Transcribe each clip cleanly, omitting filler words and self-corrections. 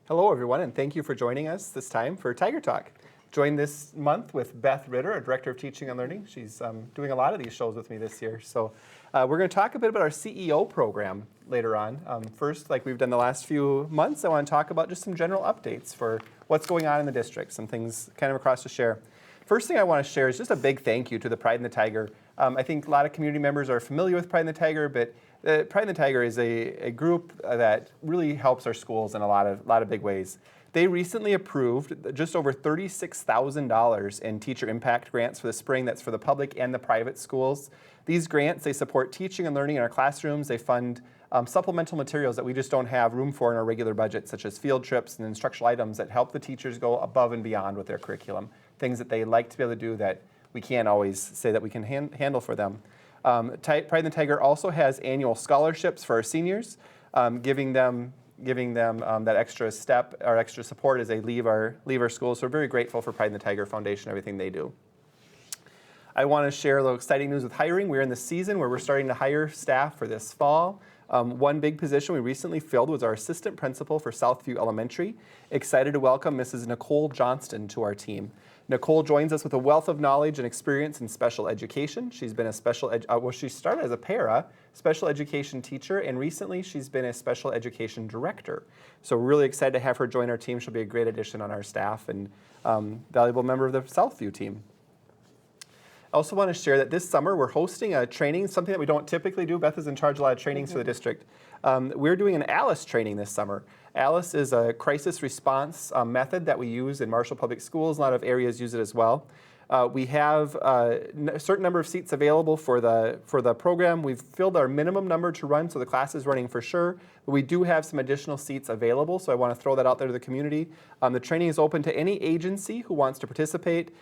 Hello, everyone, and thank you for joining us this time for Tiger Talk. Joined this month with Beth Ritter, our Director of Teaching and Learning. She's doing a lot of these shows with me this year. So we're going to talk a bit about our CEO program later on. First, like we've done the last few months, I want to talk about just some general updates for what's going on in the district, some things kind of across to share. First thing I want to share is just a big thank you to the Pride in the Tiger. I think a lot of community members are familiar with Pride in the Tiger, but Pride in the Tiger is a group that really helps our schools in a lot of big ways. They recently approved just over $36,000 in teacher impact grants for the spring. That's for the public and the private schools. These grants, they support teaching and learning in our classrooms. They fund supplemental materials that we just don't have room for in our regular budget, such as field trips and instructional items that help the teachers go above and beyond with their curriculum, things that they like to be able to do that we can't always say that we can handle for them. Pride in the Tiger also has annual scholarships for our seniors, giving them that extra step or extra support as they leave our schools. So we're very grateful for Pride in the Tiger Foundation, everything they do. I want to share a little exciting news with hiring. We're in the season where we're starting to hire staff for this fall. One big position we recently filled was our assistant principal for Southview Elementary. Excited to welcome Mrs. Nicole Johnston to our team. Nicole joins us with a wealth of knowledge and experience in special education. She's been a she started as a para special education teacher, and recently she's been a special education director. So we're really excited to have her join our team. She'll be a great addition on our staff and valuable member of the Southview team. I also want to share that this summer we're hosting a training, something that we don't typically do. Beth is in charge of a lot of trainings for the district. We're doing an ALICE training this summer. ALICE is a crisis response method that we use in Marshall Public Schools. A lot of areas use it as well. We have a certain number of seats available for the program. We've filled our minimum number to run, so the class is running for sure. But we do have some additional seats available, so I want to throw that out there to the community. The training is open to any agency who wants to participate,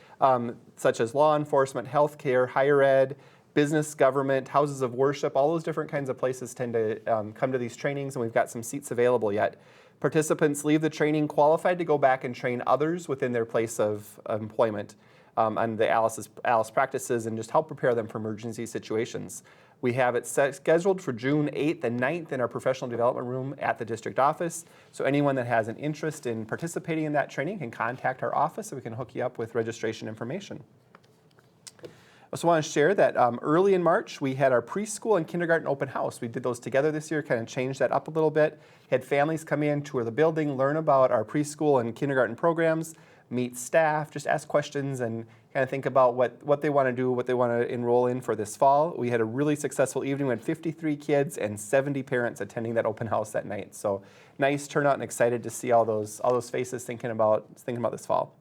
such as law enforcement, healthcare, higher ed, business, government, houses of worship. All those different kinds of places tend to come to these trainings, and we've got some seats available yet. Participants leave the training qualified to go back and train others within their place of employment on the ALICE practices and just help prepare them for emergency situations. We have it scheduled for June 8th and 9th in our professional development room at the district office. So anyone that has an interest in participating in that training can contact our office so we can hook you up with registration information. I also want to share that early in March, we had our preschool and kindergarten open house. We did those together this year, kind of changed that up a little bit. Had families come in, tour the building, learn about our preschool and kindergarten programs, meet staff, just ask questions and kind of think about what they want to do, what they want to enroll in for this fall. We had a really successful evening. We had 53 kids and 70 parents attending that open house that night. So nice turnout and excited to see all those faces thinking about this fall.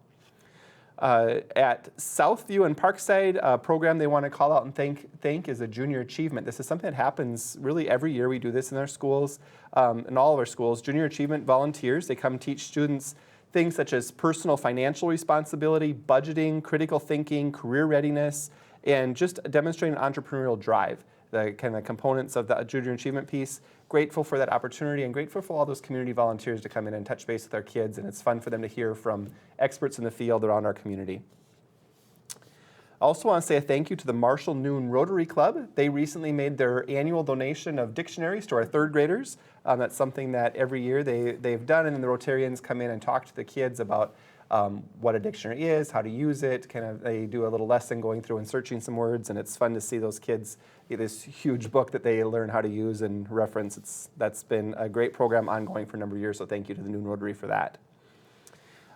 At Southview and Parkside, a program they want to call out and thank is a junior achievement. This is something that happens really every year. We do this in our schools, in all of our schools. Junior achievement volunteers, they come teach students things such as personal financial responsibility, budgeting, critical thinking, career readiness, and just demonstrating entrepreneurial drive, the kind of components of the junior achievement piece. Grateful for that opportunity and grateful for all those community volunteers to come in and touch base with our kids, and it's fun for them to hear from experts in the field around our community. I also want to say a thank you to the Marshall Noon Rotary Club. They recently made their annual donation of dictionaries to our third graders. That's something that every year they've done, and then the Rotarians come in and talk to the kids about what a dictionary is, how to use it. They do a little lesson going through and searching some words, and it's fun to see those kids get this huge book that they learn how to use and reference. That's been a great program ongoing for a number of years, so thank you to the Noon Rotary for that.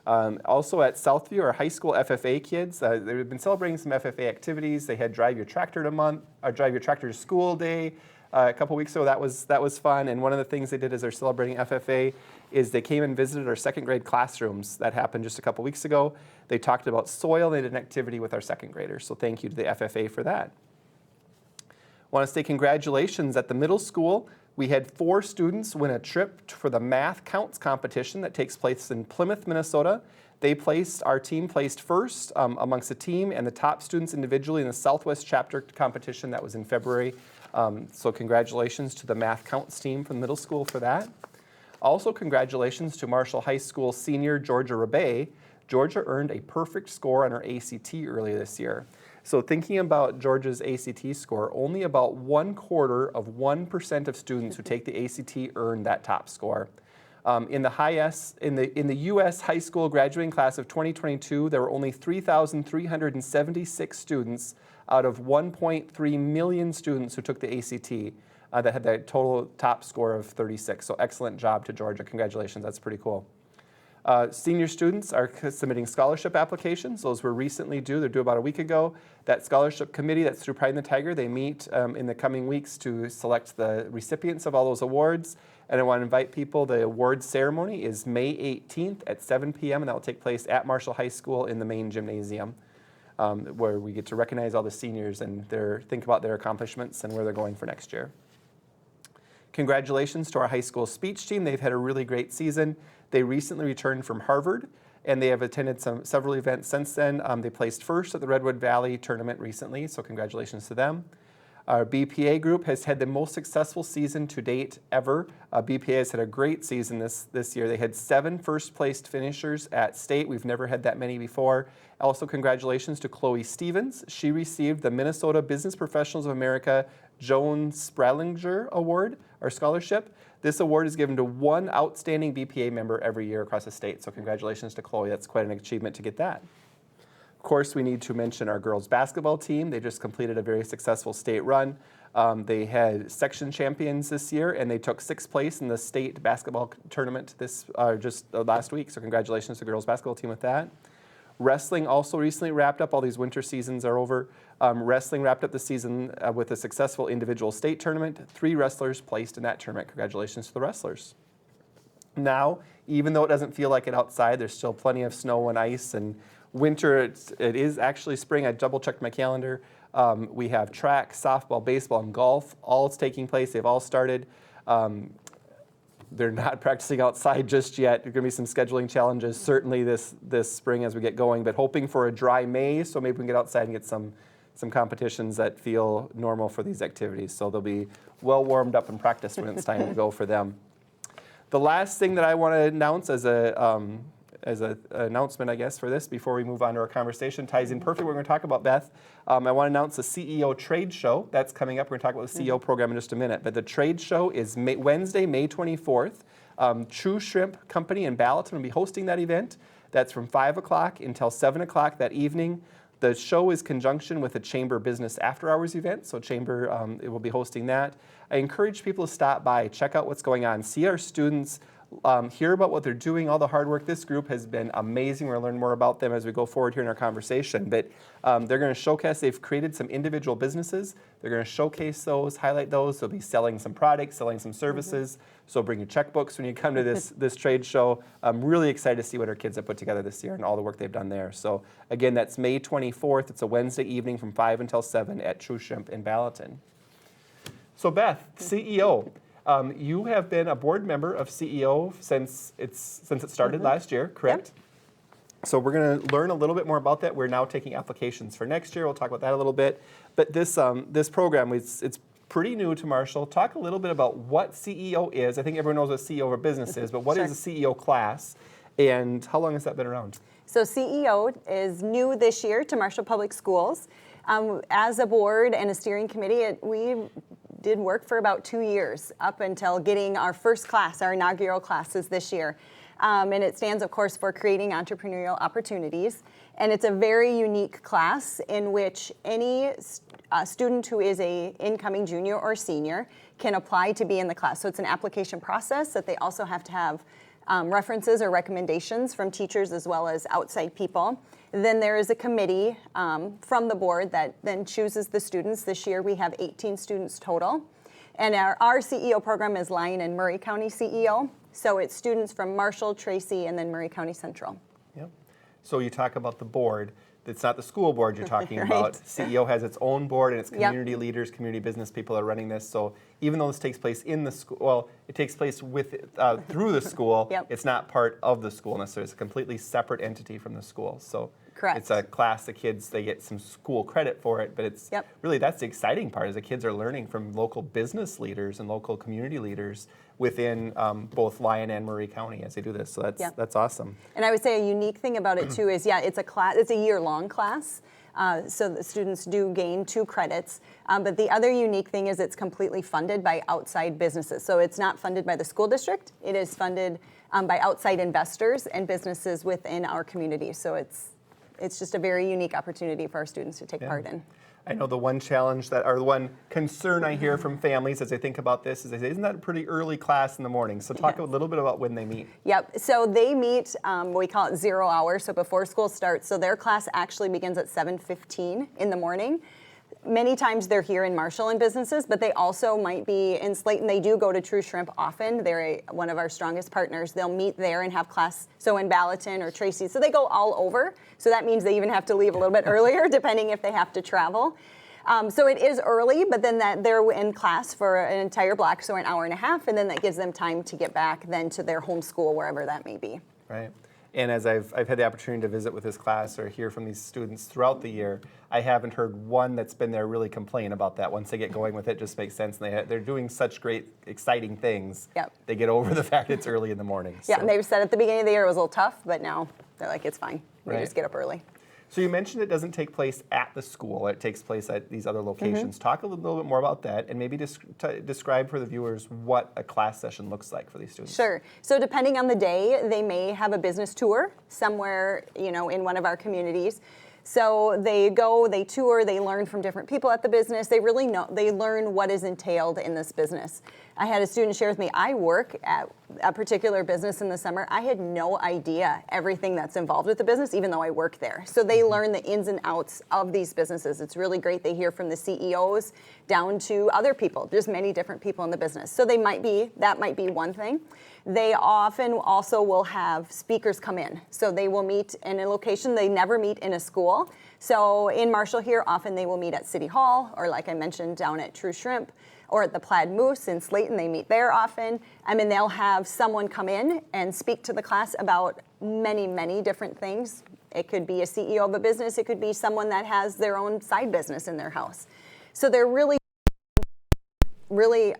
Also at Southview, our high school FFA kids, they've been celebrating some FFA activities. They had Drive Your Tractor to School Day a couple weeks ago. That was fun, and one of the things they did as they're celebrating FFA is they came and visited our second grade classrooms. That happened just a couple weeks ago. They talked about soil. They did an activity with our second graders, so thank you to the FFA for that. I want to say congratulations at the middle school. We had 4 students win a trip for the Math Counts competition that takes place in Plymouth, Minnesota. Our team placed first amongst the team and the top students individually in the Southwest chapter competition that was in February. So congratulations to the Math Counts team from the middle school for that. Also congratulations to Marshall High School senior Georgia Rabe. Georgia earned a perfect score on her ACT earlier this year. So thinking about Georgia's ACT score, only about 1/4 of 1% of students who take the ACT earn that top score. In the U.S. high school graduating class of 2022, there were only 3,376 students out of 1.3 million students who took the ACT that had the total top score of 36. So excellent job to Georgia. Congratulations. That's pretty cool. Senior students are submitting scholarship applications. Those were recently due. They're due about a week ago. That scholarship committee that's through Pride in the Tiger, they meet in the coming weeks to select the recipients of all those awards. And I want to invite people. The awards ceremony is May 18th at 7 p.m. and that will take place at Marshall High School in the main gymnasium, where we get to recognize all the seniors and think about their accomplishments and where they're going for next year. Congratulations to our high school speech team. They've had a really great season. They recently returned from Harvard, and they have attended several events since then. They placed first at the Redwood Valley tournament recently, so congratulations to them. Our BPA group has had the most successful season to date ever. BPA has had a great season this year. They had 7 first-placed finishers at state. We've never had that many before. Also, congratulations to Chloe Stevens. She received the Minnesota Business Professionals of America Joan Spralinger Award, or scholarship. This award is given to one outstanding BPA member every year across the state. So congratulations to Chloe. That's quite an achievement to get that. Of course, we need to mention our girls basketball team. They just completed a very successful state run. They had section champions this year, and they took 6th place in the state basketball tournament last week. So congratulations to the girls basketball team with that. Wrestling also recently wrapped up. All these winter seasons are over. Wrestling wrapped up the season with a successful individual state tournament. 3 wrestlers placed in that tournament. Congratulations to the wrestlers. Now, even though it doesn't feel like it outside, there's still plenty of snow and ice and winter. It is actually spring. I double-checked my calendar. We have track, softball, baseball, and golf. All taking place. They've all started. They're not practicing outside just yet. There are going to be some scheduling challenges certainly this spring as we get going, but hoping for a dry May, so maybe we can get outside and get some competitions that feel normal for these activities. So they'll be well warmed up and practiced when it's time to go for them. The last thing that I want to announce as an announcement, I guess, for this before we move on to our conversation ties in perfectly. We're going to talk about, Beth. I want to announce the CEO Trade Show. That's coming up. We're going to talk about the CEO program in just a minute. But the Trade Show is Wednesday, May 24th. True Shrimp Company in Ballatin will be hosting that event. That's from 5 o'clock until 7 o'clock that evening. The show is in conjunction with a Chamber Business After Hours event, so Chamber it will be hosting that. I encourage people to stop by, check out what's going on, see our students, hear about what they're doing, all the hard work. This group has been amazing. We're going to learn more about them as we go forward here in our conversation. But they're going to showcase, they've created some individual businesses. They're going to showcase those, highlight those. They'll be selling some products, selling some services. So bring your checkbooks when you come to this trade show. I'm really excited to see what our kids have put together this year and all the work they've done there. So again, that's May 24th. It's a Wednesday evening from 5 until 7 at True Shrimp in Ballatin. So Beth, CEO. You have been a board member of CEO since it started last year, correct? Yep. So we're going to learn a little bit more about that. We're now taking applications for next year. We'll talk about that a little bit. But this program, it's pretty new to Marshall. Talk a little bit about what CEO is. I think everyone knows what CEO of a business is, but what is a CEO class, and how long has that been around? So CEO is new this year to Marshall Public Schools. As a board and a steering committee, we did work for about 2 years up until getting our first class, our inaugural classes this year. And it stands, of course, for Creating Entrepreneurial Opportunities. And it's a very unique class in which any student who is an incoming junior or senior can apply to be in the class. So it's an application process that they also have to have references or recommendations from teachers as well as outside people. Then there is a committee from the board that then chooses the students. This year we have 18 students total. And our CEO program is Lyon and Murray County CEO. So it's students from Marshall, Tracy, and then Murray County Central. Yep. So you talk about the board. It's not the school board you're talking right. about. CEO has its own board, and it's community leaders, community business people are running this. So even though this takes place in the school, well, it takes place through the school. It's not part of the school necessarily. It's a completely separate entity from the school. So correct. It's a class. The kids, they get some school credit for it, but it's really, that's the exciting part, is the kids are learning from local business leaders and local community leaders within both Lyon and Murray County as they do this. So that's awesome. And I would say a unique thing about it too is, it's a class. It's a year-long class. So the students do gain 2 credits. But the other unique thing is it's completely funded by outside businesses. So it's not funded by the school district. It is funded by outside investors and businesses within our community. So it's just a very unique opportunity for our students to take part in. I know the one challenge or the one concern I hear from families as they think about this is they say, isn't that a pretty early class in the morning? So talk a little bit about when they meet. Yep, so they meet, we call it 0 hour, so before school starts. So their class actually begins at 7:15 in the morning. Many times they're here in Marshall in businesses, but they also might be in Slayton. They do go to True Shrimp often. They're one of our strongest partners. They'll meet there and have class, so in Ballatin or Tracy. So they go all over. So that means they even have to leave a little bit earlier, depending if they have to travel. So it is early, but then they're in class for an entire block, so an hour and a half, and then that gives them time to get back then to their home school, wherever that may be. Right. And as I've had the opportunity to visit with this class or hear from these students throughout the year, I haven't heard one that's been there really complain about that. Once they get going with it, just makes sense. And they're doing such great, exciting things. Yep. They get over the fact it's early in the morning. Yeah, so. and they've said at the beginning of the year it was a little tough, but now they're like, it's fine. We Right. just get up early. So you mentioned it doesn't take place at the school. It takes place at these other locations. Talk a little bit more about that and maybe describe for the viewers what a class session looks like for these students. Sure. So depending on the day, they may have a business tour somewhere, in one of our communities. So they go, they tour, they learn from different people at the business. They learn what is entailed in this business. I had a student share with me, I work at a particular business in the summer. I had no idea everything that's involved with the business, even though I work there. So they learn the ins and outs of these businesses. It's really great. They hear from the CEOs down to other people, just many different people in the business. So that might be one thing. They often also will have speakers come in. So they will meet in a location. They never meet in a school. So in Marshall here, often they will meet at City Hall, or like I mentioned, down at True Shrimp, or at the Plaid Moose in Slayton. They meet there often. They'll have someone come in and speak to the class about many, many different things. It could be a CEO of a business. It could be someone that has their own side business in their house. So they're really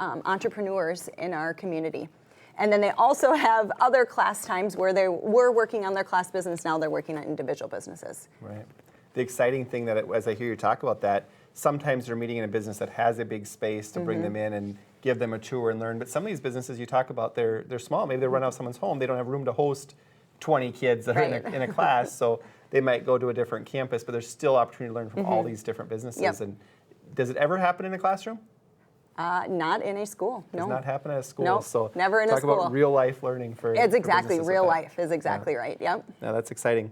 entrepreneurs in our community. And then they also have other class times where they were working on their class business. Now they're working on individual businesses. Right. The exciting thing as I hear you talk about that, sometimes they're meeting in a business that has a big space to bring them in and give them a tour and learn. But some of these businesses you talk about, they're small. Maybe they run out of someone's home. They don't have room to host 20 kids that are in a class. So they might go to a different campus, but there's still opportunity to learn from all these different businesses. Yep. And does it ever happen in a classroom? Not in a school. No. Does not happen at a school. Nope, so never in a school. Talk about real life learning for. It's exactly for real like life is exactly right. Yep. Yeah, that's exciting.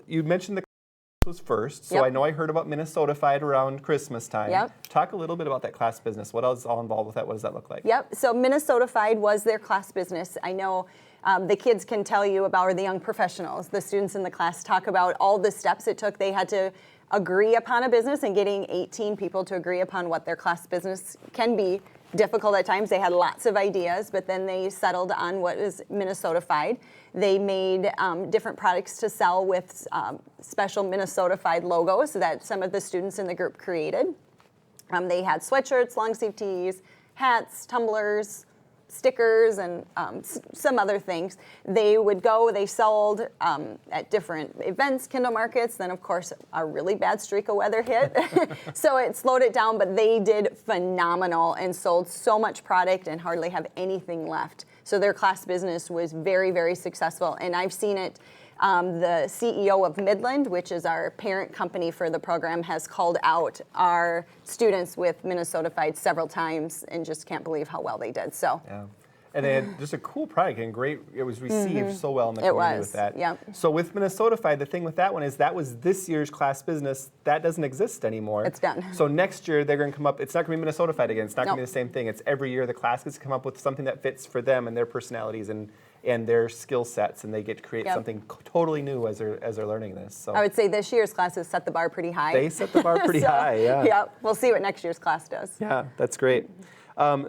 You mentioned the class was first, so Yep. I know I heard about Minnesotified around Christmas time. Yep. Talk a little bit about that class business. What else is all involved with that? What does that look like? Yep. So Minnesotified was their class business. I know the kids can tell you about, or the young professionals, the students in the class talk about all the steps it took. They had to agree upon a business, and getting 18 people to agree upon what their class business can be difficult at times. They had lots of ideas, but then they settled on what is Minnesotified. They made different products to sell with special Minnesotified logos that some of the students in the group created. They had sweatshirts, long sleeve tees, hats, tumblers, stickers, and some other things. They would go, they sold at different events, Kindle markets, then of course a really bad streak of weather hit. So it slowed it down, but they did phenomenal and sold so much product and hardly have anything left. So their class business was very, very successful. And I've seen it, the CEO of Midland, which is our parent company for the program, has called out our students with Minnesotified several times and just can't believe how well they did. So. Yeah. And they had just a cool product and great, it was received so well in the community with that. Yep. So with Minnesotified, the thing with that one is that was this year's class business. That doesn't exist anymore. It's done. So next year they're going to come up, it's not going to be Minnesotified again. It's not going to be the same thing. It's every year the class gets to come up with something that fits for them and their personalities and their skill sets, and they get to create something totally new as they're learning this. So I would say this year's classes set the bar pretty high. they set the bar pretty high, yeah. Yep, we'll see what next year's class does. Yeah, that's great.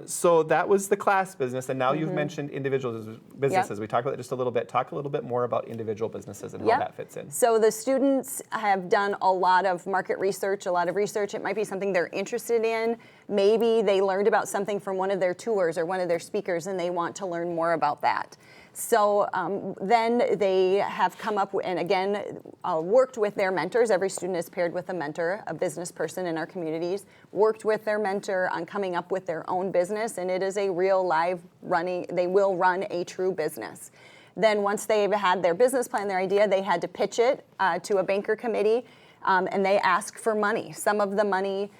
So that was the class business, and now you've mentioned individual businesses. Yep. We talked about that just a little bit. Talk a little bit more about individual businesses and how that fits in. So the students have done a lot of market research, a lot of research. It might be something they're interested in. Maybe they learned about something from one of their tours or one of their speakers, and they want to learn more about that. So then they have come up and again worked with their mentors. Every student is paired with a mentor, a business person in our communities, worked with their mentor on coming up with their own business, and it is a real live running, they will run a true business. Then once they've had their business plan, their idea, they had to pitch it to a banker committee, and they ask for money. Some of the money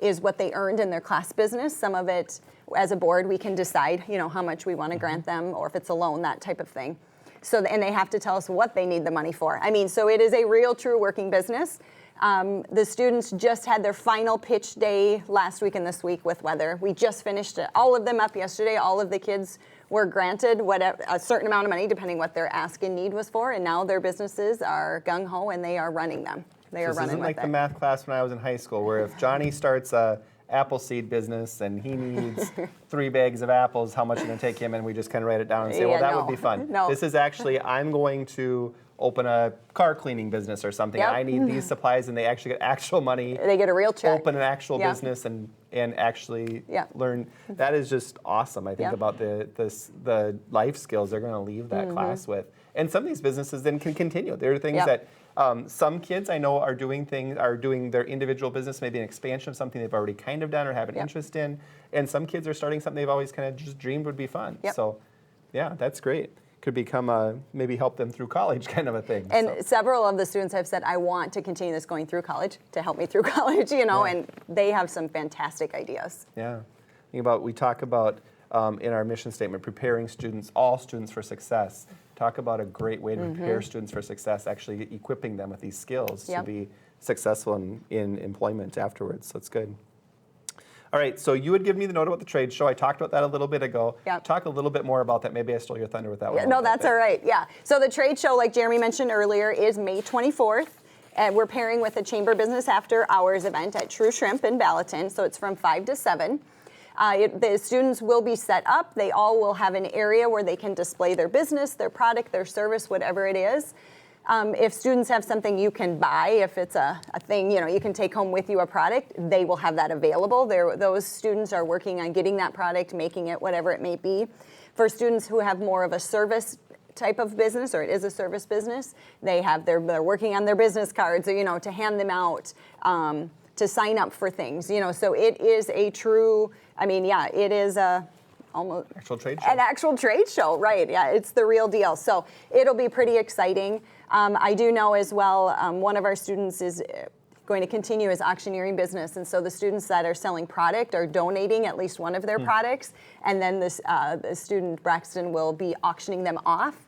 is what they earned in their class business. Some of it, as a board, we can decide, how much we want to grant them, or if it's a loan, that type of thing. So, and they have to tell us what they need the money for. I mean, so it is a real, true working business. The students just had their final pitch day last week and this week with weather. We just finished it, all of them up yesterday. All of the kids were granted a certain amount of money, depending what their ask and need was for, and now their businesses are gung-ho and they are running them. They are running with it. This isn't like the math class when I was in high school, where if Johnny starts a apple seed business and he needs 3 bags of apples, how much is it going to take him? And we just kind of write it down and say, well, that would be fun. No. This is actually, I'm going to open a car cleaning business or something. Yep. I need these supplies, and they actually get actual money. They get a real check. Open an actual business and actually learn. That is just awesome. I think about the life skills they're going to leave that class with. And some of these businesses then can continue. There are things that some kids I know are doing their individual business, maybe an expansion of something they've already kind of done or have an interest in. And some kids are starting something they've always kind of just dreamed would be fun. So, yeah, that's great. Could become maybe help them through college kind of a thing. And several of the students have said, I want to continue this going through college, to help me through college, and they have some fantastic ideas. Yeah. We talk about in our mission statement, preparing all students for success. Talk about a great way to prepare students for success, actually equipping them with these skills to be successful in employment afterwards. So it's good. All right, so you had given me the note about the trade show. I talked about that a little bit ago. Yep. Talk a little bit more about that. Maybe I stole your thunder with that one. No, that's all right. Yeah. So the trade show, like Jeremy mentioned earlier, is May 24th. And we're pairing with a Chamber Business After Hours event at True Shrimp in Ballatin. So it's from 5 to 7. The students will be set up. They all will have an area where they can display their business, their product, their service, whatever it is. If students have something you can buy, if it's a thing, you can take home with you a product, they will have that available. Those students are working on getting that product, making it, whatever it may be. For students who have more of a service type of business, or it is a service business, they're working on their business cards, or, to hand them out, to sign up for things, so it is a true, it is almost actual trade show. An actual trade show, right? Yeah, it's the real deal. So it'll be pretty exciting. I do know as well, one of our students is going to continue his auctioneering business, and so the students that are selling product are donating at least one of their products, and then the student Braxton will be auctioning them off.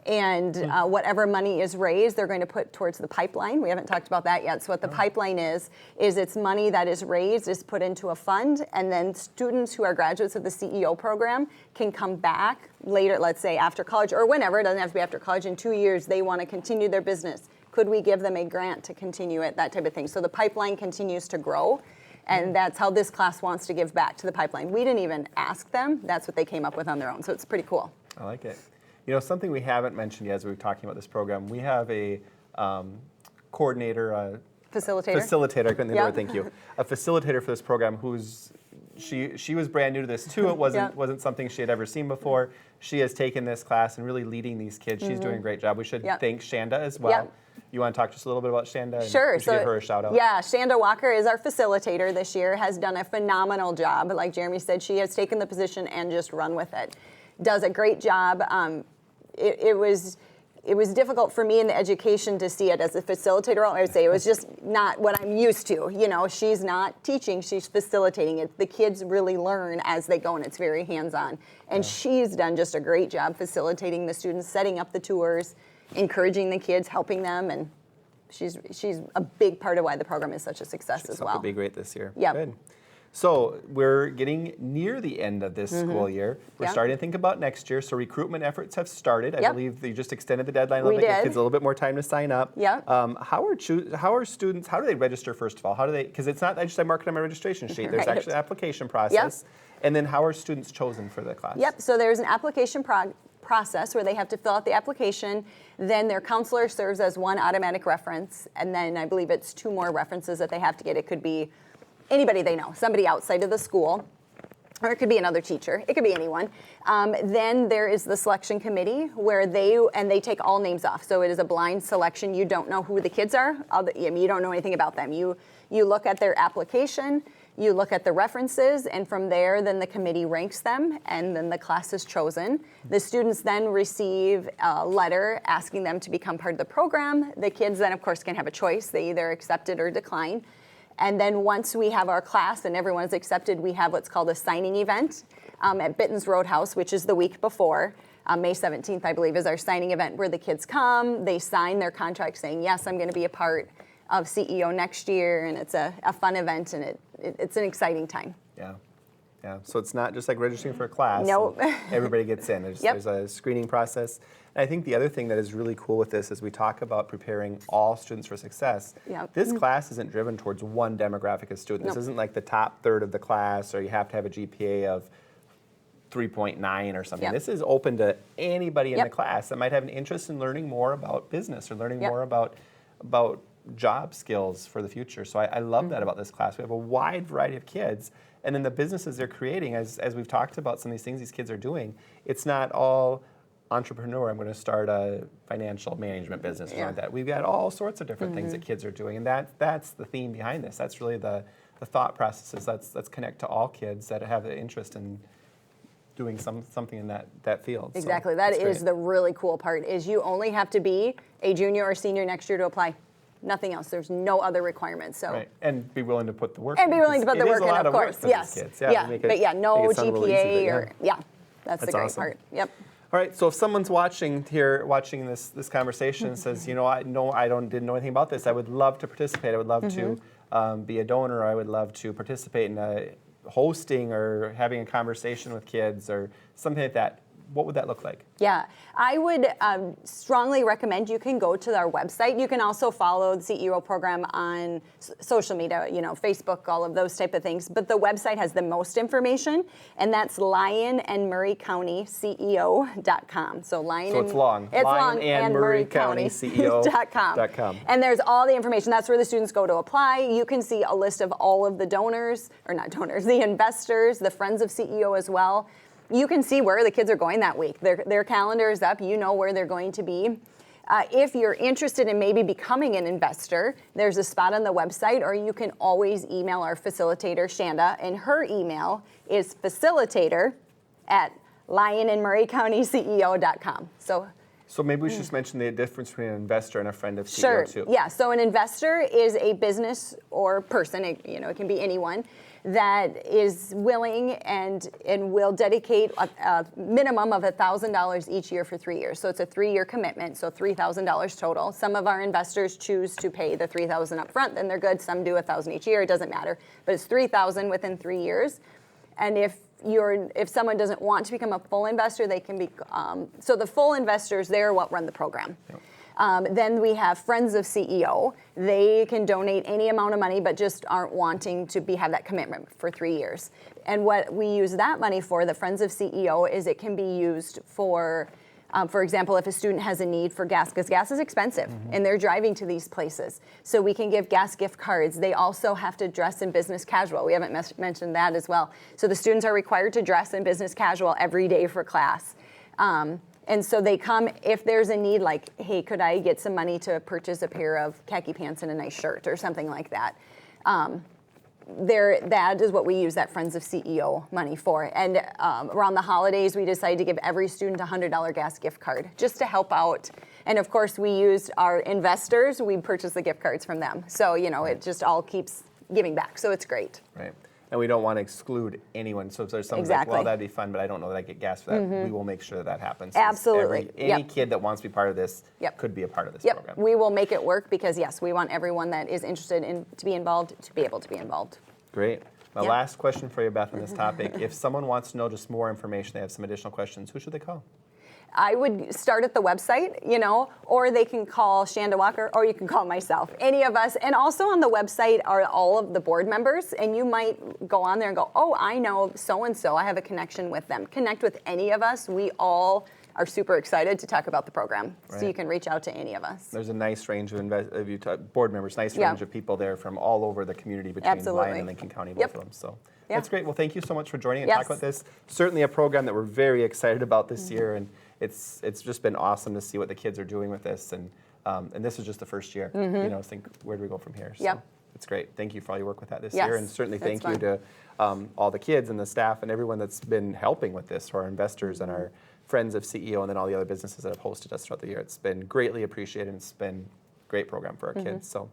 And whatever money is raised, they're going to put towards the pipeline. We haven't talked about that yet. So what the pipeline is it's money that is raised, is put into a fund, and then students who are graduates of the CEO program can come back later, let's say after college or whenever, it doesn't have to be after college, in 2 years, they want to continue their business. Could we give them a grant to continue it, that type of thing. So the pipeline continues to grow. And that's how this class wants to give back to the pipeline. We didn't even ask them. That's what they came up with on their own. So it's pretty cool. I like it. Something we haven't mentioned yet as we were talking about this program, we have a coordinator, Facilitator, I couldn't think of the word, thank you. A facilitator for this program she was brand new to this too. It wasn't something she had ever seen before. She has taken this class and really leading these kids. She's doing a great job. We should thank Shanda as well. You want to talk just a little bit about Shanda? Sure. We should give her a shout out. Yeah, Shanda Walker is our facilitator this year, has done a phenomenal job. Like Jeremy said, she has taken the position and just run with it. Does a great job. It was difficult for me in the education to see it as a facilitator. I would say it was just not what I'm used to. She's not teaching, she's facilitating it. The kids really learn as they go, and it's very hands-on. And she's done just a great job facilitating the students, setting up the tours, encouraging the kids, helping them, and she's a big part of why the program is such a success as well. It'll be great this year. Yeah. Good. So we're getting near the end of this school year. We're starting to think about next year. So recruitment efforts have started. I believe you just extended the deadline a little bit. Give kids a little bit more time to sign up. Yeah. How are students? How do they register first of all? How do they? Because it's not just I mark it on my registration sheet. There's actually an application process. And then how are students chosen for the class? Yep. So there's an application process where they have to fill out the application. Then their counselor serves as one automatic reference, and then I believe it's 2 more references that they have to get. It could be anybody they know, somebody outside of the school. or it could be another teacher. It could be anyone. Then there is the selection committee where they take all names off. So it is a blind selection. You don't know who the kids are. You don't know anything about them. You look at their application, you look at the references, and from there, then the committee ranks them, and then the class is chosen. The students then receive a letter asking them to become part of the program. The kids then, of course, can have a choice. They either accept it or decline. And then once we have our class and everyone is accepted, we have what's called a signing event at Bitten's Roadhouse, which is the week before. May 17th, I believe, is our signing event where the kids come, they sign their contract saying, yes, I'm going to be a part of CEO next year, and it's a fun event, and it's an exciting time. Yeah. Yeah, so it's not just like registering for a class. Nope. Everybody gets in. There's a screening process. And I think the other thing that is really cool with this is we talk about preparing all students for success. Yep. This class isn't driven towards one demographic of student. Nope. This isn't like the top third of the class, or you have to have a GPA of 3.9 or something. Yep. This is open to anybody in Yep. the class that might have an interest in learning more about business or learning Yep. more about job skills for the future. So I love that about this class. We have a wide variety of kids, and then the businesses they're creating, as we've talked about some of these things these kids are doing, it's not all entrepreneur, I'm going to start a financial management business or something like that. We've got all sorts of different things that kids are doing, and that's the theme behind this. That's really the thought processes. Let's connect to all kids that have an interest in doing something in that field. Exactly. So that that's is great. the really cool part, is you only have to be a junior or senior next year to apply. Nothing else. There's no other requirements. So. Right. And be willing to put the work And in. be willing to put It the is work a in, lot of work course. for Yes. these kids. Yeah. Make it- But yeah, no make it sound real easy, GPA but or that's That's the great awesome. part. Yep. All right, so if someone's watching this conversation and says, didn't know anything about this, I would love to participate. I would love to be a donor. I would love to participate in hosting or having a conversation with kids or something like that. What would that look like? Yeah, I would strongly recommend you can go to our website. You can also follow the CEO program on social media, Facebook, all of those type of things. But the website has the most information, and that's LionandMurrayCountyCEO.com. So it's long. It's long. And MurrayCountyCEO.com. And there's all the information. That's where the students go to apply. You can see a list of all of the donors, or not donors, the investors, the Friends of CEO as well. You can see where the kids are going that week. Their calendar is up. You know where they're going to be. If you're interested in maybe becoming an investor, there's a spot on the website, or you can always email our facilitator, Shanda, and her email is facilitator@LionandMurrayCountyCEO.com. So maybe we should just mention the difference between an investor and a friend of CEO Sure. too. Yeah. So an investor is a business or person. It can be anyone that is willing and will dedicate a minimum of $1,000 each year for 3 years. So it's a 3-year commitment. So $3,000 total. Some of our investors choose to pay the $3,000 up front, then they're good. Some do $1,000 each year. It doesn't matter. But it's $3,000 within 3 years. And if someone doesn't want to become a full investor, they can be. So the full investors, they're what run the program. Yep. Then we have Friends of CEO. They can donate any amount of money, but just aren't wanting to have that commitment for 3 years. And what we use that money for, the Friends of CEO, is it can be used for example, if a student has a need for gas, because gas is expensive, and they're driving to these places. So we can give gas gift cards. They also have to dress in business casual. We haven't mentioned that as well. So the students are required to dress in business casual every day for class. And so they come if there's a need, like, hey, could I get some money to purchase a pair of khaki pants and a nice shirt or something like that. That is what we use that Friends of CEO money for. And around the holidays, we decided to give every student a $100 gas gift card just to help out. And of course, we used our investors. We purchased the gift cards from them. So, it just all keeps giving back. So it's great. Right. And we don't want to exclude anyone. So if there's someone Exactly. like, well, that'd be fun, but I don't know that I get gas for that, we will make sure that happens. Absolutely. Any Yep. kid that wants to be part of this Yep. could be a part of this Yep, program. we will make it work because, yes, we want everyone that is interested to be involved to be able to be involved. Great. My Yep. last question for you, Beth, on this topic. If someone wants to know just more information, they have some additional questions, who should they call? I would start at the website, or they can call Shanda Walker, or you can call myself, any of us. And also on the website are all of the board members, and you might go on there and go, oh, I know so-and-so, I have a connection with them. Connect with any of us. We all are super excited to talk about the program. So Right. you can reach out to any of us. There's a nice range of board members, nice Yeah. range of people there from all over the community between Absolutely. Lyon and Lincoln County, both Yep. of them. So Yeah. that's great. Well, thank you so much for joining and Yes. talk about this. Certainly a program that we're very excited about this year, and it's just been awesome to see what the kids are doing with this. And this is just the first year. You know, think where do we go from here? So Yep. it's great. Thank you for all your work with that this Yes, year, and certainly it's thank you to all the kids and the staff and everyone that's been helping with this, for our investors and our friends of CEO, and then all the other businesses that have hosted us throughout the year. It's been greatly appreciated, and it's been a great program for our kids. So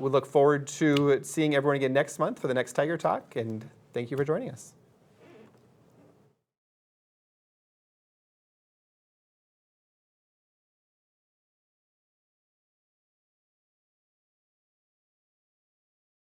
we look forward to seeing everyone again next month for the next Tiger Talk, and thank you for joining us.